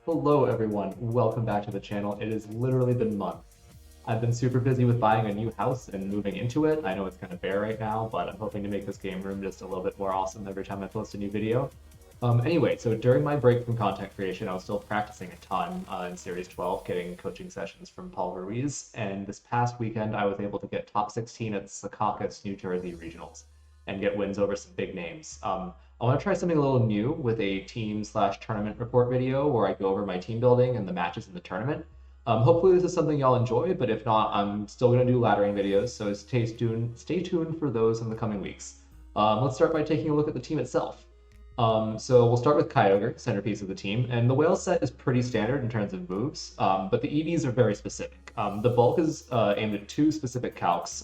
Hello everyone, welcome back to the channel. It has literally been months. I've been super busy with buying a new house and moving into it. I know it's kind of bare right now, but I'm hoping to make this game room just a little bit more awesome every time I post a new video. Anyway, so during my break from content creation, I was still practicing a ton in Series 12, getting coaching sessions from Paul Ruiz, and this past weekend I was able to get top 16 at Secaucus, New Jersey regionals and get wins over some big names. I want to try something a little new with a team/tournament report video where I go over my team building and the matches in the tournament. Hopefully this is something y'all enjoy, but if not, I'm still going to do laddering videos, so stay tuned for those in the coming weeks. Let's start by taking a look at the team itself. So we'll start with Kyogre, centerpiece of the team, and the whale set is pretty standard in terms of moves, but the EVs are very specific. The bulk is aimed at two specific calcs,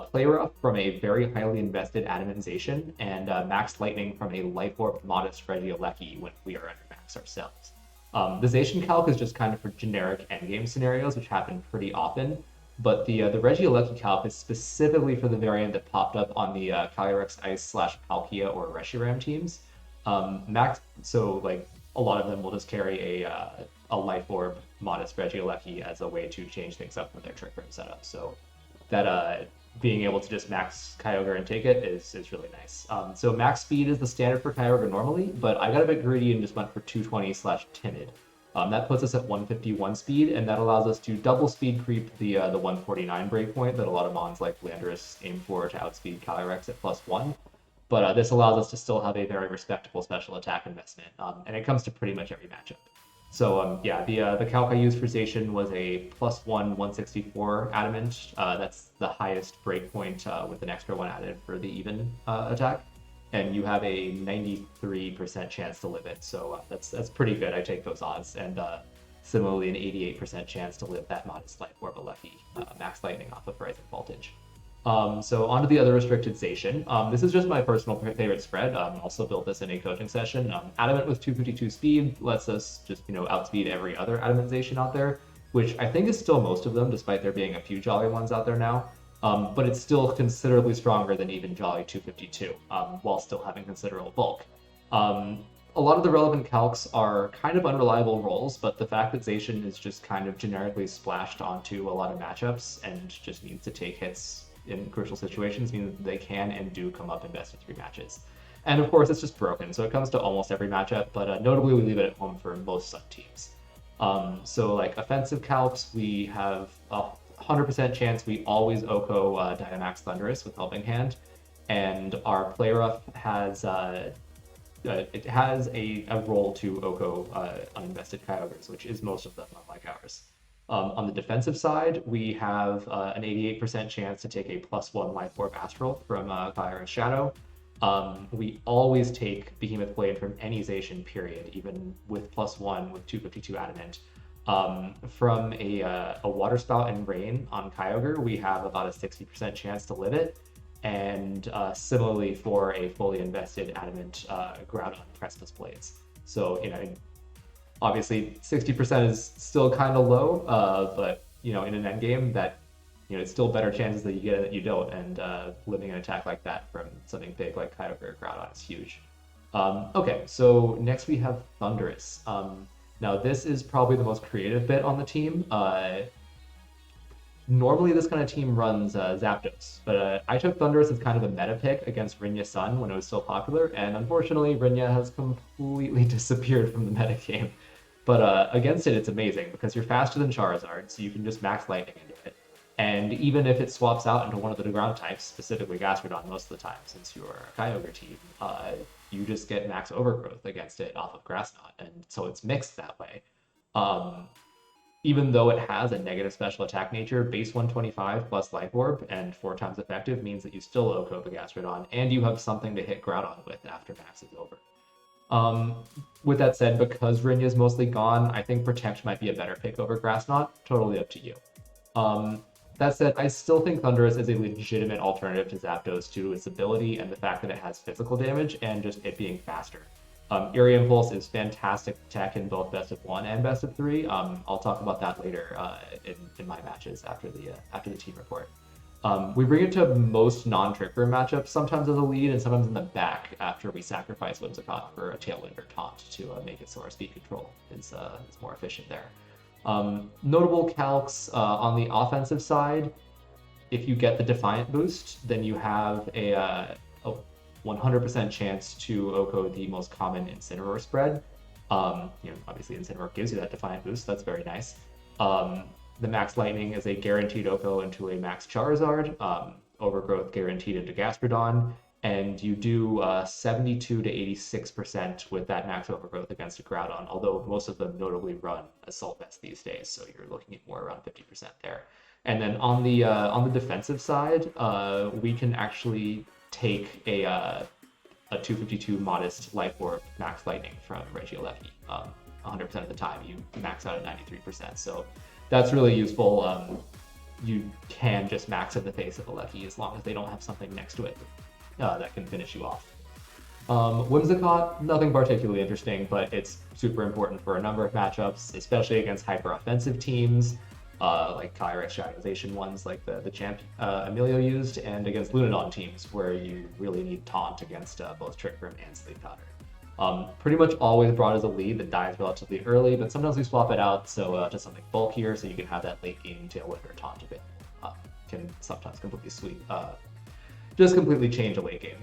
Play Rough from a very highly invested Adamantization, and Max Lightning from a Life Orb Modest Regieleki when we are under max ourselves. The Zacian calc is just kind of for generic endgame scenarios, which happen pretty often, but the Regieleki calc is specifically for the variant that popped up on the Calyrex Ice/Palkia or Reshiram teams. So like a lot of them will just carry a Life Orb Modest Regieleki as a way to change things up with their Trick Room setup. So that being able to just max Kyogre and take it is really nice. So max speed is the standard for Kyogre normally, but I got a bit greedy and just went for 220/timid. That puts us at 151 speed, and that allows us to double speed creep the 149 breakpoint that a lot of mons like Landorus aim for to outspeed Calyrex at +1. But this allows us to still have a very respectable special attack investment, and it comes to pretty much every matchup. So yeah, the calc I used for Zacian was a +1 164 adamant. That's the highest breakpoint with an extra one added for the even attack, and you have a 93% chance to live it. So that's pretty good. I take those odds, and similarly an 88% chance to live that modest Life Orb Alephi Max Lightning off of Rising Voltage. So onto the other restricted Zacian. This is just my personal favorite spread. Also built this in a coaching session. Adamant with 252 speed lets us just, outspeed every other Adamant Zacian out there, which I think is still most of them, despite there being a few Jolly ones out there now. But it's still considerably stronger than even Jolly 252, while still having considerable bulk. A lot of the relevant calcs are kind of unreliable rolls, but the fact that Zacian is just kind of generically splashed onto a lot of matchups and just needs to take hits in crucial situations means they can and do come up in best-of-3 matches. And of course, it's just broken, so it comes to almost every matchup, but notably we leave it at home for most sub-teams. So like offensive calcs, we have a 100% chance we always Oko Dynamax Thundurus with Helping Hand, and our Play Rough has it has a role to Oko uninvested Kyogres, which is most of them, unlike ours. On the defensive side, we have an 88% chance to take a +1 Life Orb Astral from Kyogre's Shadow. We always take Behemoth Blade from any Zacian, period, even with +1 with 252 Adamant. From a Water Spout and Rain on Kyogre, we have about a 60% chance to live it. And similarly for a fully invested Adamant Groudon Precipice Blades. So, obviously 60% is still kind of low, but in an endgame that it's still better chances that you get it than you don't, and living an attack like that from something big like Kyogre or Groudon is huge. Okay, so next we have Thundurus. Now this is probably the most creative bit on the team. Normally this kind of team runs Zapdos, but I took Thundurus as kind of a meta pick against Rinja Sun when it was still popular, and unfortunately Rinja has completely disappeared from the meta game. But against it, it's amazing because you're faster than Charizard, so you can just max Lightning into it. And even if it swaps out into one of the ground types, specifically Gastrodon most of the time, since you're a Kyogre team, you just get max Overgrowth against it off of Grass Knot, and so it's mixed that way. Even though it has a negative special attack nature, base 125 plus Life Orb and 4 times effective means that you still Oko the Gastrodon, and you have something to hit Groudon with after max is over. With that said, because Rinja is mostly gone, I think Protect might be a better pick over Grass Knot. Totally up to you. That said, I still think Thundurus is a legitimate alternative to Zapdos due to its ability and the fact that it has physical damage and just it being faster. Eerie Impulse is fantastic tech in both best of 1 and best of 3. I'll talk about that later in my matches after the team report. We bring it to most non-Trick Room matchups, sometimes as a lead and sometimes in the back after we sacrifice Whimsicott for a Tailwind or Taunt to make it so our speed control is more efficient there. Notable calcs on the offensive side, if you get the Defiant boost, then you have a 100% chance to OHKO the most common Incineroar spread. Obviously Incineroar gives you that Defiant boost, that's very nice. The Max Lightning is a guaranteed OHKO into a Max Charizard, Overgrowth guaranteed into Gastrodon, and you do 72 to 86% with that Max Overgrowth against a Groudon, although most of them notably run Assault Vest these days, so you're looking at more around 50% there. And then on the defensive side, we can actually take a 252 modest Life Orb Max Lightning from Regieleki. 100% of the time, you max out at 93%. So that's really useful. You can just max in the face of a Leki as long as they don't have something next to it that can finish you off. Whimsicott, nothing particularly interesting, but it's super important for a number of matchups, especially against hyper-offensive teams, like Calyrex Shadowization ones like the champ Emilio used, and against Lunadon teams where you really need Taunt against both Trick Room and Sleep Powder. Pretty much always brought as a lead that dies relatively early, but sometimes we swap it out to something bulkier so you can have that late game Tailwind or Taunt a bit. Can sometimes completely just completely change a late game.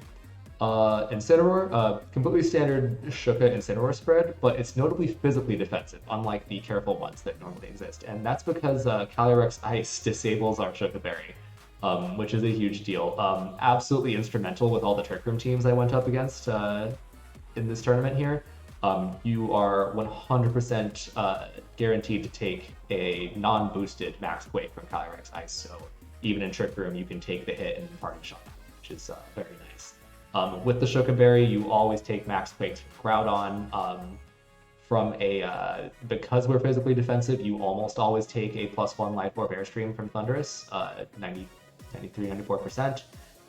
Incineroar, completely standard Shuka Incineroar spread, but it's notably physically defensive, unlike the careful ones that normally exist. And that's because Calyrex Ice disables our Shuka Berry, which is a huge deal. Absolutely instrumental with all the Trick Room teams I went up against in this tournament here. You are 100% guaranteed to take a non-boosted Max Quake from Calyrex Ice, so even in Trick Room you can take the hit and party shot, which is very nice. With the Shuka Berry, you always take Max Quakes from Groudon. Because we're physically defensive, you almost always take a +1 Life Orb Airstream from Thundurus, 93, 94%.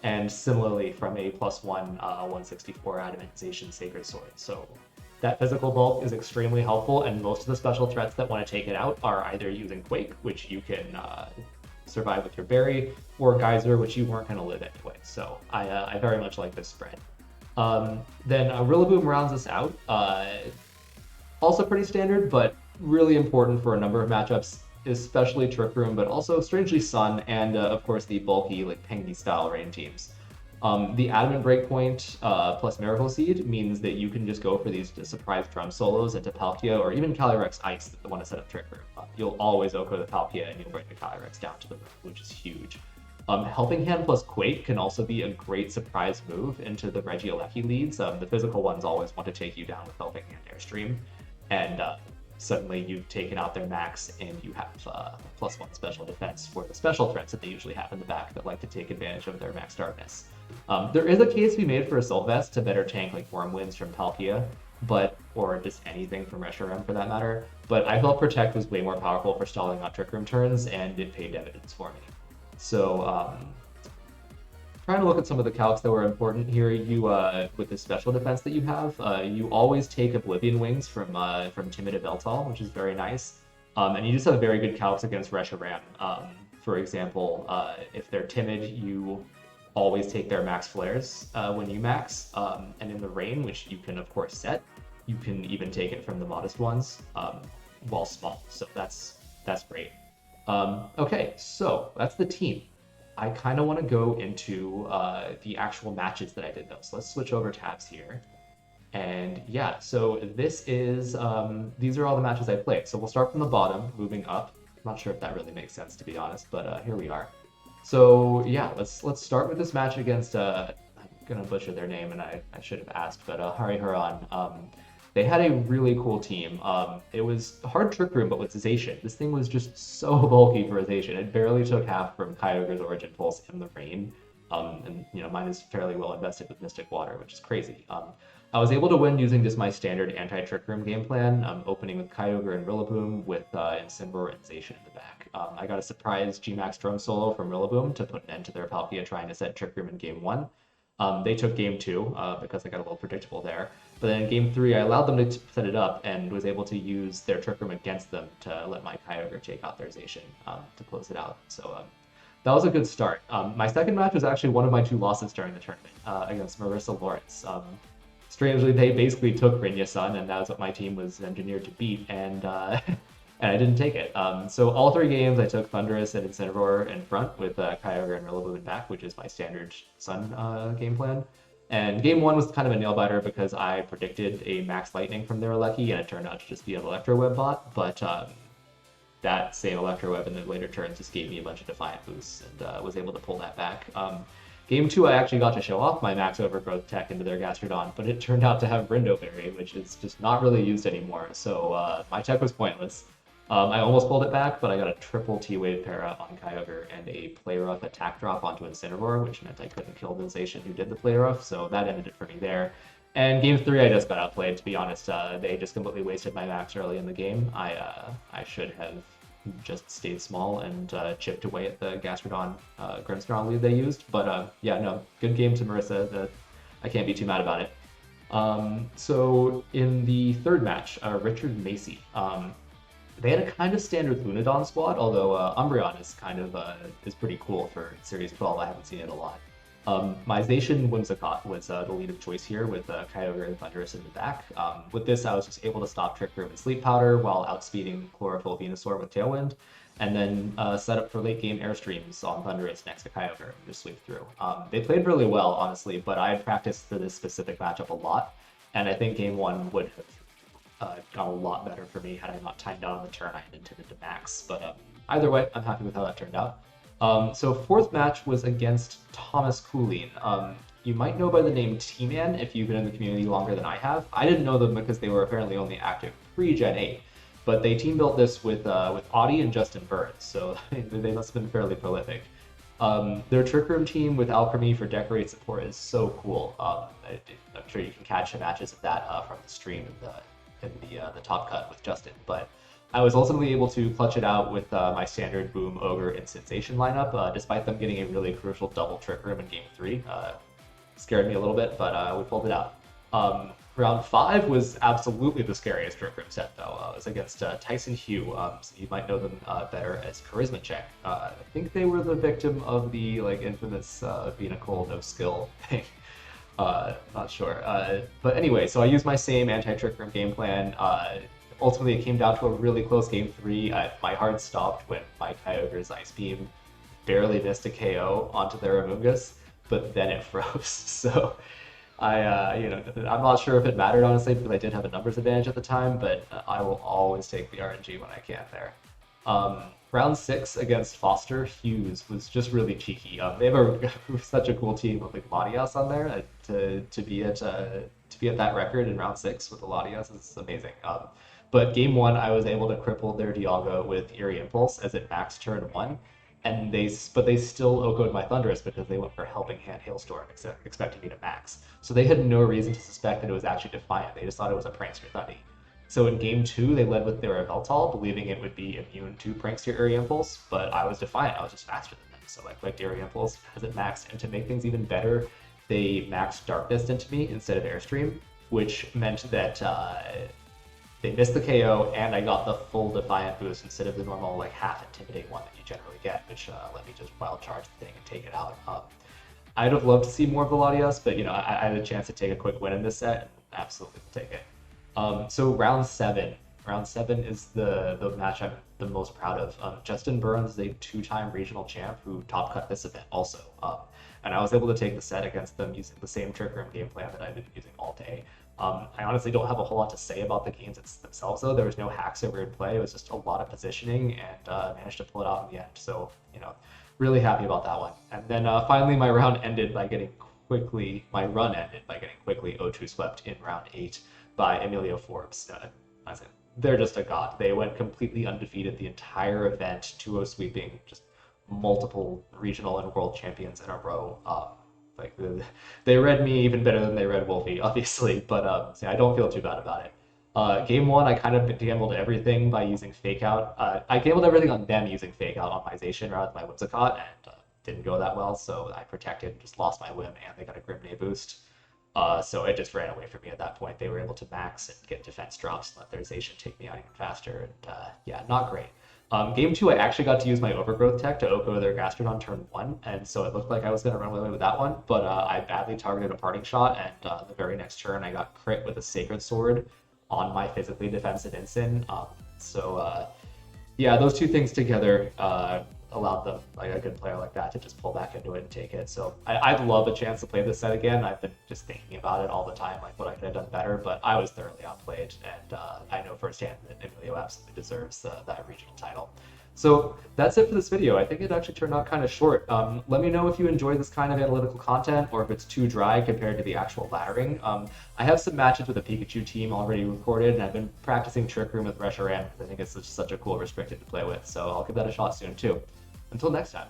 And similarly from a +1 164 Adamantization Sacred Sword. So that physical bulk is extremely helpful, and most of the special threats that want to take it out are either using Quake, which you can survive with your Berry, or Geyser, which you weren't going to live anyway. So I very much like this spread. Then Rillaboom rounds us out. Also pretty standard, but really important for a number of matchups, especially Trick Room, but also strangely Sun, and of course the bulky like Pengy style rain teams. The Adamant Breakpoint plus Miracle Seed means that you can just go for these surprise drum solos into Palkia or even Calyrex Ice that want to set up Trick Room. You'll always OHKO the Palkia and you'll bring the Calyrex down to the room, which is huge. Helping Hand plus Quake can also be a great surprise move into the Regieleki leads. The physical ones always want to take you down with Helping Hand Airstream, and suddenly you've taken out their max and you have +1 special defense for the special threats that they usually have in the back that like to take advantage of their max darkness. There is a case to be made for Assault Vest to better tank like Wormwinds from Palkia, or just anything from Reshiram for that matter, but I felt Protect was way more powerful for stalling out Trick Room turns, and it paid dividends for me. So trying to look at some of the calcs that were important here, you with the special defense that you have, you always take Oblivion Wings from Timid Yveltal, which is very nice. And you just have very good calcs against Reshiram. For example, if they're timid, you always take their max flares when you max. And in the rain, which you can of course set, you can even take it from the modest ones while small. So that's great. Okay, so that's the team. I kind of want to go into the actual matches that I did though. So let's switch over tabs here. And yeah, so this is, these are all the matches I played. So we'll start from the bottom, moving up. I'm not sure if that really makes sense, to be honest, but here we are. So yeah, let's start with this match against, I'm gonna butcher their name and I should have asked, but Hariharan. They had a really cool team. It was hard Trick Room, but with Zacian. This thing was just so bulky for Zacian. It barely took half from Kyogre's Origin Pulse in the rain. And mine is fairly well invested with Mystic Water, which is crazy. I was able to win using just my standard anti-Trick Room game plan, opening with Kyogre and Rillaboom with Incineroar and Zacian in the back. I got a surprise G-Max Drum Solo from Rillaboom to put an end to their Palkia trying to set Trick Room in Game 1. They took Game 2 because they got a little predictable there. But then in Game 3, I allowed them to set it up and was able to use their Trick Room against them to let my Kyogre take out their Zacian to close it out. So That was a good start. My second match was actually one of my two losses during the tournament against Marissa Lawrence. Strangely, they basically took Rinja Sun, and that was what my team was engineered to beat, and and I didn't take it. So all three games, I took Thundurus and Incineroar in front with Kyogre and Rillaboom in back, which is my standard Sun game plan. And game one was kind of a nail biter because I predicted a Max Lightning from their Alecki, and it turned out to just be an Electro Web bot. But that same Electro Web in the later turns just gave me a bunch of Defiant boosts, and was able to pull that back. Game two, I actually got to show off my Max Overgrowth tech into their Gastrodon, but it turned out to have Brindo Berry, which is just not really used anymore. So my tech was pointless. I almost pulled it back, but I got a triple T-Wave Para on Kyogre and a Play Rough attack drop onto Incineroar, which meant I couldn't kill the Zacian who did the Play Rough, so that ended it for me there. And game three, I just got outplayed, to be honest. They just completely wasted my Max early in the game. I should have just stayed small and chipped away at the Gastrodon Grimmsnarl lead they used. But yeah, no, good game to Marissa. I can't be too mad about it. So in the third match, Richard Macy. They had a kind of standard Lunadon squad, although Umbreon is kind of is pretty cool for Series 12. I haven't seen it a lot. My Zacian Whimsicott was the lead of choice here with Kyogre and Thundurus in the back. With this, I was just able to stop Trick Room and Sleep Powder while outspeeding Chlorophyll Venusaur with Tailwind, and then set up for late game Airstreams on Thundurus next to Kyogre and just sweep through. They played really well, honestly, but I had practiced for this specific matchup a lot, and I think game one would have gone a lot better for me had I not timed out on the turn I had intended to max. But either way, I'm happy with how that turned out. So fourth match was against Thomas Coolene. You might know by the name T-Man if you've been in the community longer than I have. I didn't know them because they were apparently only active pre-Gen 8, but they team built this with Audie and Justin Burns, so they must have been fairly prolific. Their Trick Room team with Alchemy for Decorate support is so cool. I'm sure you can catch matches of that from the stream in the top cut with Justin, but I was ultimately able to clutch it out with my standard Boom, Ogre, and Sensation lineup, despite them getting a really crucial double Trick Room in game three. Scared me a little bit, but we pulled it out. Round 5 was absolutely the scariest Trick Room set, though. It was against Tyson Hugh, so you might know them better as Charisma Check. I think they were the victim of the infamous being a cold no skill thing. Not sure. But anyway, so I used my same anti-Trick Room game plan. Ultimately, it came down to a really close game 3. My heart stopped when my Kyogre's Ice Beam barely missed a KO onto their Amoonguss, but then it froze. So I'm not sure if it mattered, honestly, because I did have a numbers advantage at the time, but I will always take the RNG when I can there. Round 6 against Foster Hughes was just really cheeky. They have such a cool team with Latias on there. To be at that record in round 6 with the Latias is amazing. But game 1, I was able to cripple their Dialga with Eerie Impulse as it maxed turn 1, and they still OHKO'd my Thundurus because they went for Helping Hand Hailstorm, expecting me to max. So they had no reason to suspect that it was actually Defiant. They just thought it was a Prankster Thundy. So in game 2, they led with their Yveltal, believing it would be immune to Prankster Eerie Impulse, but I was Defiant. I was just faster than them. So I clicked Eerie Impulse as it maxed, and to make things even better, they maxed Darkness into me instead of Airstream, which meant that they missed the KO, and I got the full Defiant boost instead of the normal half Intimidate one that you generally get, which let me just wild charge the thing and take it out. I'd have loved to see more of the Latias, but I had a chance to take a quick win in this set, and absolutely take it. So round 7 is the match I'm the most proud of. Justin Burns is a 2-time regional champ who top cut this event also, and I was able to take the set against them using the same Trick Room game plan that I've been using all day. I honestly don't have a whole lot to say about the games themselves, though. There was no hacks or weird play. It was just a lot of positioning, and managed to pull it out in the end. So, really happy about that one. And then finally, my run ended by getting quickly O2 swept in round 8 by Emilio Forbes. They're just a god. They went completely undefeated the entire event, 2-0 sweeping just multiple regional and world champions in a row. They read me even better than they read Wolfie, obviously, but I don't feel too bad about it. Game 1, I kind of gambled everything by using Fake Out. I gambled everything on them using Fake Out on my Zacian rather than my Whimsicott, and didn't go that well, so I protected, just lost my Whim, and they got a Grimnay boost. So it just ran away from me at that point. They were able to max and get defense drops and let their Zacian take me out even faster, and yeah, not great. Game 2, I actually got to use my Overgrowth tech to Oko their Gastrodon turn 1, and so it looked like I was going to run away with that one, but I badly targeted a Parting Shot, and the very next turn I got crit with a Sacred Sword on my physically defensive Incin. Yeah, those two things together allowed them, like a good player like that, to just pull back into it and take it. So I'd love a chance to play this set again. I've been just thinking about it all the time, like what I could have done better, but I was thoroughly outplayed, and I know firsthand that Emilio absolutely deserves that regional title. So that's it for this video. I think it actually turned out kind of short. Let me know if you enjoy this kind of analytical content or if it's too dry compared to the actual laddering. I have some matches with the Pikachu team already recorded, and I've been practicing Trick Room with Reshiram because I think it's such a cool restricted to play with. So I'll give that a shot soon too. Until next time.